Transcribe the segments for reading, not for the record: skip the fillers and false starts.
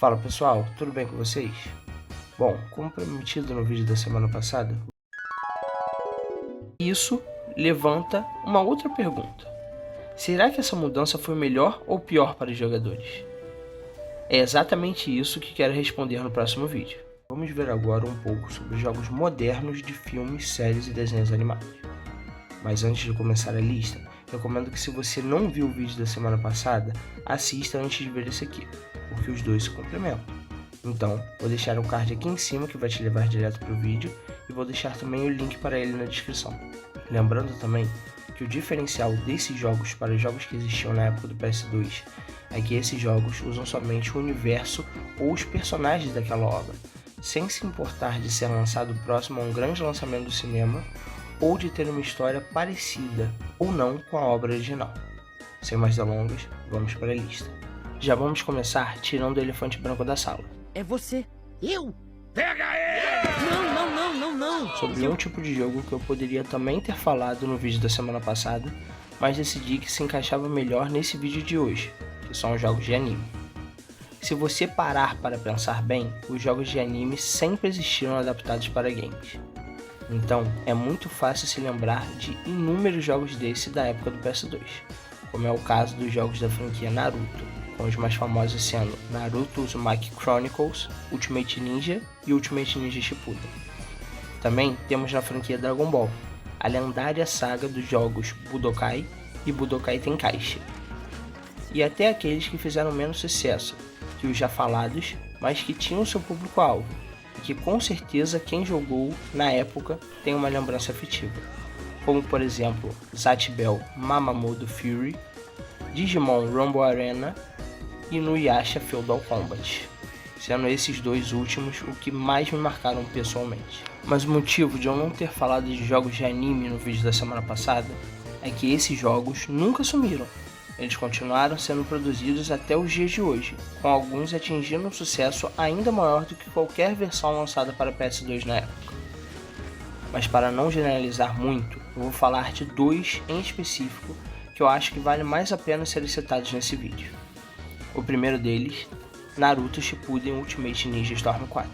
Fala pessoal, tudo bem com vocês? Bom, como prometido no vídeo da semana passada, isso levanta uma outra pergunta. Será que essa mudança foi melhor ou pior para os jogadores? É exatamente isso que quero responder no próximo vídeo. Vamos ver agora um pouco sobre os jogos modernos de filmes, séries e desenhos animados. Mas antes de começar a lista, recomendo que se você não viu o vídeo da semana passada, assista antes de ver esse aqui, porque os dois se complementam. Então, vou deixar um card aqui em cima que vai te levar direto para o vídeo e vou deixar também o link para ele na descrição. Lembrando também que o diferencial desses jogos para os jogos que existiam na época do PS2 é que esses jogos usam somente o universo ou os personagens daquela obra, sem se importar de ser lançado próximo a um grande lançamento do cinema ou de ter uma história parecida ou não com a obra original. Sem mais delongas, vamos para a lista. Já vamos começar tirando o elefante branco da sala. É você. Eu? Pega ele! Não. Sobre um tipo de jogo que eu poderia também ter falado no vídeo da semana passada, mas decidi que se encaixava melhor nesse vídeo de hoje, que são os jogos de anime. Se você parar para pensar bem, os jogos de anime sempre existiram adaptados para games. Então, é muito fácil se lembrar de inúmeros jogos desse da época do PS2, como é o caso dos jogos da franquia Naruto, com os mais famosos sendo Naruto Uzumaki Chronicles, Ultimate Ninja e Ultimate Ninja Shippuden. Também temos na franquia Dragon Ball, a lendária saga dos jogos Budokai e Budokai Tenkaichi. E até aqueles que fizeram menos sucesso que os já falados, mas que tinham seu público-alvo, e que com certeza quem jogou na época tem uma lembrança afetiva, como por exemplo Zatch Bell Mamoru Fury, Digimon Rumble Arena e Inuyasha Feudal Combat, sendo esses dois últimos o que mais me marcaram pessoalmente. Mas o motivo de eu não ter falado de jogos de anime no vídeo da semana passada é que esses jogos nunca sumiram. Eles continuaram sendo produzidos até os dias de hoje, com alguns atingindo um sucesso ainda maior do que qualquer versão lançada para PS2 na época. Mas para não generalizar muito, eu vou falar de dois em específico que eu acho que vale mais a pena serem citados nesse vídeo. O primeiro deles, Naruto Shippuden Ultimate Ninja Storm 4.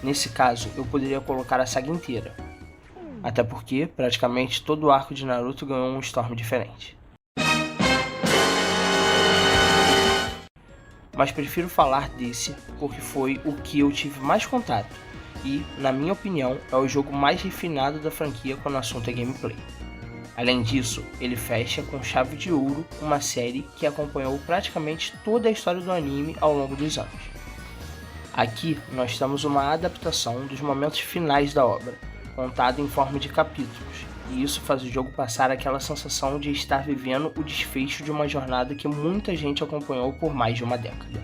Nesse caso, eu poderia colocar a saga inteira, até porque praticamente todo o arco de Naruto ganhou um Storm diferente. Mas prefiro falar desse porque foi o que eu tive mais contato e, na minha opinião, é o jogo mais refinado da franquia quando o assunto é gameplay. Além disso, ele fecha com chave de ouro uma série que acompanhou praticamente toda a história do anime ao longo dos anos. Aqui nós temos uma adaptação dos momentos finais da obra, contada em forma de capítulos, e isso faz o jogo passar aquela sensação de estar vivendo o desfecho de uma jornada que muita gente acompanhou por mais de uma década.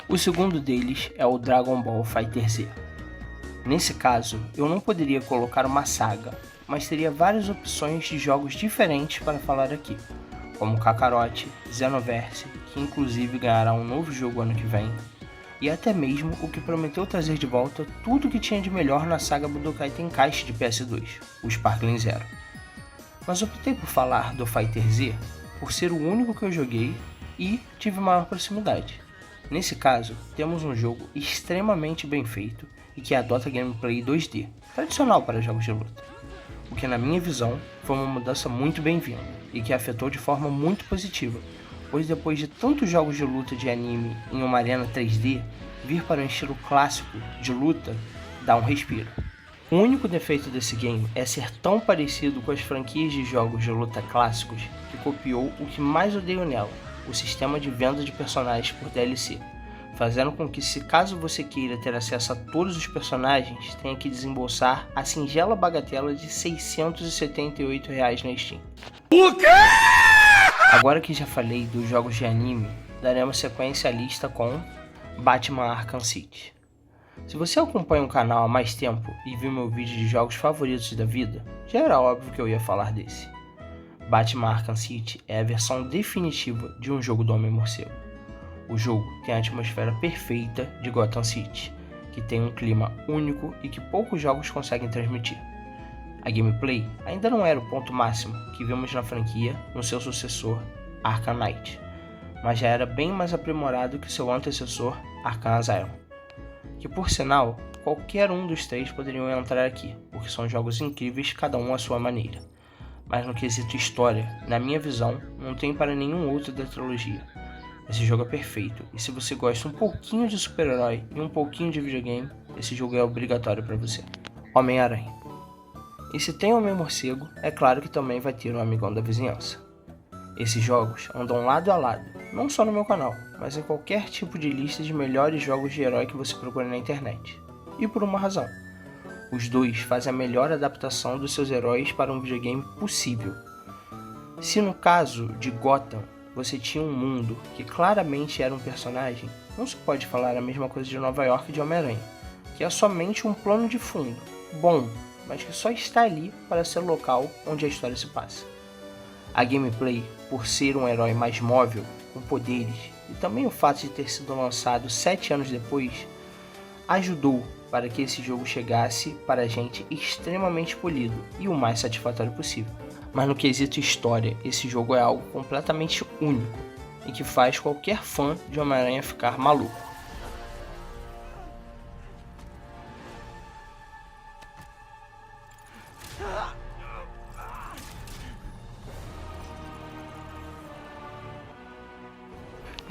O segundo deles é o Dragon Ball FighterZ. Nesse caso, eu não poderia colocar uma saga, mas teria várias opções de jogos diferentes para falar aqui, como Kakarot, Xenoverse, que inclusive ganhará um novo jogo ano que vem, e até mesmo o que prometeu trazer de volta tudo que tinha de melhor na saga Budokai Tenkaichi de PS2, o Sparkling Zero. Mas optei por falar do FighterZ por ser o único que eu joguei e tive maior proximidade. Nesse caso, temos um jogo extremamente bem feito e que adota gameplay 2D, tradicional para jogos de luta, o que na minha visão foi uma mudança muito bem-vinda e que afetou de forma muito positiva, pois depois de tantos jogos de luta de anime em uma arena 3D, vir para um estilo clássico de luta dá um respiro. O único defeito desse game é ser tão parecido com as franquias de jogos de luta clássicos que copiou o que mais odeio nela, o sistema de venda de personagens por DLC, fazendo com que, se caso você queira ter acesso a todos os personagens, tenha que desembolsar a singela bagatela de R$ 678 na Steam. O quê? Agora que já falei dos jogos de anime, daremos sequência à lista com Batman Arkham City. Se você acompanha o canal há mais tempo e viu meu vídeo de jogos favoritos da vida, já era óbvio que eu ia falar desse. Batman Arkham City é a versão definitiva de um jogo do Homem-Morcego. O jogo tem a atmosfera perfeita de Gotham City, que tem um clima único e que poucos jogos conseguem transmitir. A gameplay ainda não era o ponto máximo que vimos na franquia no seu sucessor Arkham Knight, mas já era bem mais aprimorado que seu antecessor Arkham Asylum, que por sinal, qualquer um dos 3 poderiam entrar aqui, porque são jogos incríveis, cada um à sua maneira. Mas no quesito história, na minha visão, não tem para nenhum outro da trilogia. Esse jogo é perfeito, e se você gosta um pouquinho de super-herói e um pouquinho de videogame, esse jogo é obrigatório para você. Homem-Aranha. E se tem Homem-Morcego, é claro que também vai ter um amigão da vizinhança. Esses jogos andam lado a lado, não só no meu canal, mas em qualquer tipo de lista de melhores jogos de herói que você procure na internet. E por uma razão. Os dois fazem a melhor adaptação dos seus heróis para um videogame possível. Se no caso de Gotham, você tinha um mundo que claramente era um personagem, não se pode falar a mesma coisa de Nova York e de Homem-Aranha, que é somente um plano de fundo, bom, mas que só está ali para ser o local onde a história se passa. A gameplay, por ser um herói mais móvel, com poderes, e também o fato de ter sido lançado 7 anos depois, ajudou para que esse jogo chegasse para a gente extremamente polido e o mais satisfatório possível. Mas no quesito história, esse jogo é algo completamente único e que faz qualquer fã de Homem-Aranha ficar maluco.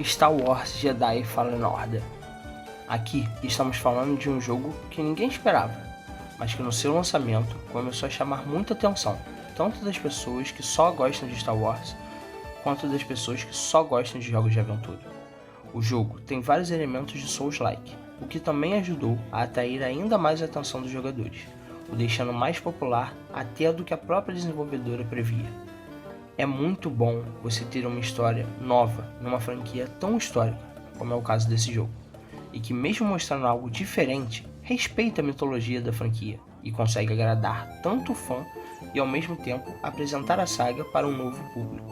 Star Wars Jedi Fallen Order. Aqui estamos falando de um jogo que ninguém esperava, mas que no seu lançamento começou a chamar muita atenção, tanto das pessoas que só gostam de Star Wars, quanto das pessoas que só gostam de jogos de aventura. O jogo tem vários elementos de Souls-like, o que também ajudou a atrair ainda mais a atenção dos jogadores, o deixando mais popular até do que a própria desenvolvedora previa. É muito bom você ter uma história nova numa franquia tão histórica, como é o caso desse jogo, e que mesmo mostrando algo diferente, respeita a mitologia da franquia e consegue agradar tanto o fã e ao mesmo tempo apresentar a saga para um novo público.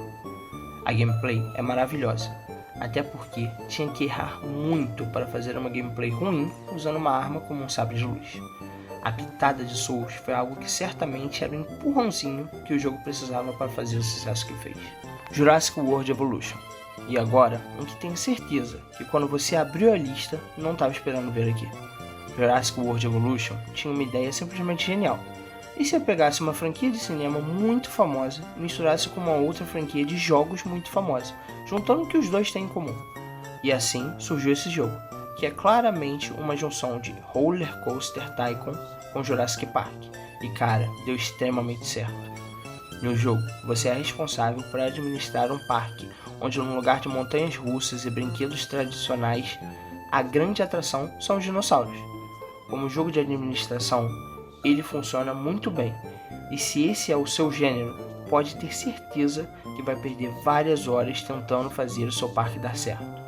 A gameplay é maravilhosa, até porque tinha que errar muito para fazer uma gameplay ruim usando uma arma como um sabre de luz. A pitada de Souls foi algo que certamente era o empurrãozinho que o jogo precisava para fazer o sucesso que fez. Jurassic World Evolution. E agora, um que tenho certeza que quando você abriu a lista, não estava esperando ver aqui. Jurassic World Evolution tinha uma ideia simplesmente genial. E se eu pegasse uma franquia de cinema muito famosa e misturasse com uma outra franquia de jogos muito famosa, juntando o que os dois têm em comum? E assim surgiu esse jogo, que é claramente uma junção de Roller Coaster Tycoon com Jurassic Park. E cara, deu extremamente certo. No jogo, você é responsável por administrar um parque, onde no lugar de montanhas russas e brinquedos tradicionais, a grande atração são os dinossauros. Como jogo de administração, ele funciona muito bem, e se esse é o seu gênero, pode ter certeza que vai perder várias horas tentando fazer o seu parque dar certo.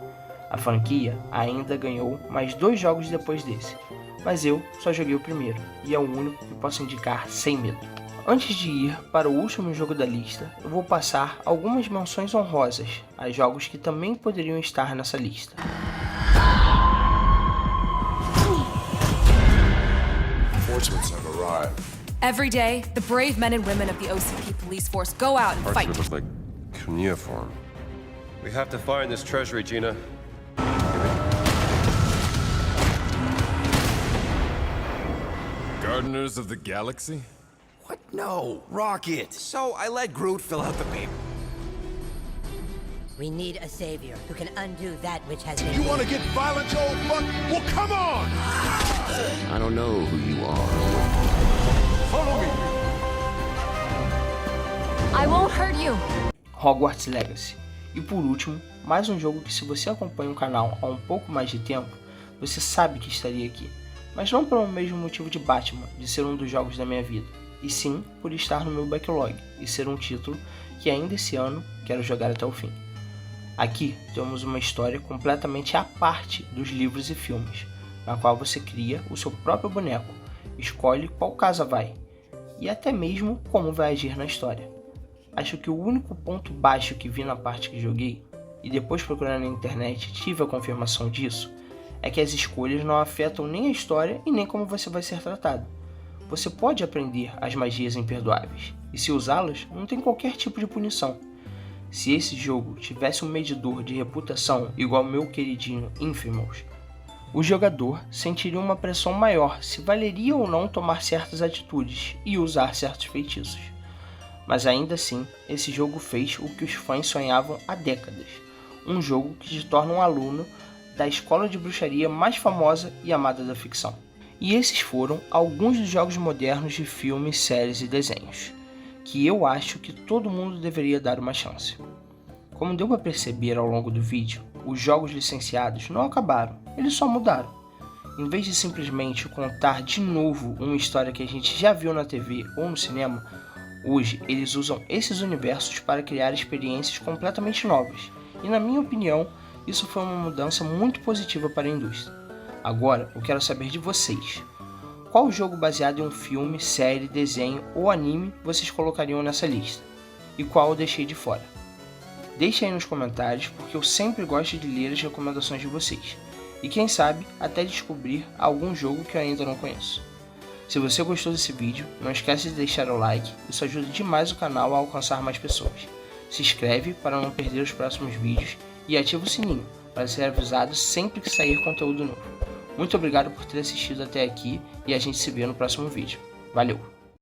A franquia ainda ganhou mais 2 jogos depois desse, mas eu só joguei o primeiro, e é o único que posso indicar sem medo. Antes de ir para o último jogo da lista, eu vou passar algumas menções honrosas a jogos que também poderiam estar nessa lista. Every day, the brave men and women of the OCP police force go out and fight. Looks like cuneiform. We have to find this treasury, Gina. Gardeners of the Galaxy? What? No, Rocket. So I let Groot fill out the paper. We need a savior who can undo that which has been. You want to get violent, you old fuck? Well, come on! I don't know who you are. Follow me! I won't hurt you. Hogwarts Legacy. E por último, mais um jogo que se você acompanha o canal há um pouco mais de tempo, você sabe que estaria aqui. Mas não pelo mesmo motivo de Batman, de ser um dos jogos da minha vida, e sim por estar no meu backlog e ser um título que ainda esse ano quero jogar até o fim. Aqui temos uma história completamente à parte dos livros e filmes, na qual você cria o seu próprio boneco, escolhe qual casa vai, e até mesmo como vai agir na história. Acho que o único ponto baixo que vi na parte que joguei, e depois procurando na internet tive a confirmação disso, é que as escolhas não afetam nem a história e nem como você vai ser tratado. Você pode aprender as magias imperdoáveis, e se usá-las, não tem qualquer tipo de punição. Se esse jogo tivesse um medidor de reputação igual ao meu queridinho Infamous, O jogador sentiria uma pressão maior se valeria ou não tomar certas atitudes e usar certos feitiços. Mas ainda assim, esse jogo fez o que os fãs sonhavam há décadas. Um jogo que te torna um aluno da escola de bruxaria mais famosa e amada da ficção. E esses foram alguns dos jogos modernos de filmes, séries e desenhos, que eu acho que todo mundo deveria dar uma chance. Como deu para perceber ao longo do vídeo, os jogos licenciados não acabaram, eles só mudaram. Em vez de simplesmente contar de novo uma história que a gente já viu na TV ou no cinema, hoje eles usam esses universos para criar experiências completamente novas. E na minha opinião, isso foi uma mudança muito positiva para a indústria. Agora, eu quero saber de vocês. Qual jogo baseado em um filme, série, desenho ou anime vocês colocariam nessa lista? E qual eu deixei de fora? Deixe aí nos comentários, porque eu sempre gosto de ler as recomendações de vocês. E quem sabe, até descobrir algum jogo que eu ainda não conheço. Se você gostou desse vídeo, não esquece de deixar o like, isso ajuda demais o canal a alcançar mais pessoas. Se inscreve para não perder os próximos vídeos e ativa o sininho para ser avisado sempre que sair conteúdo novo. Muito obrigado por ter assistido até aqui e a gente se vê no próximo vídeo. Valeu!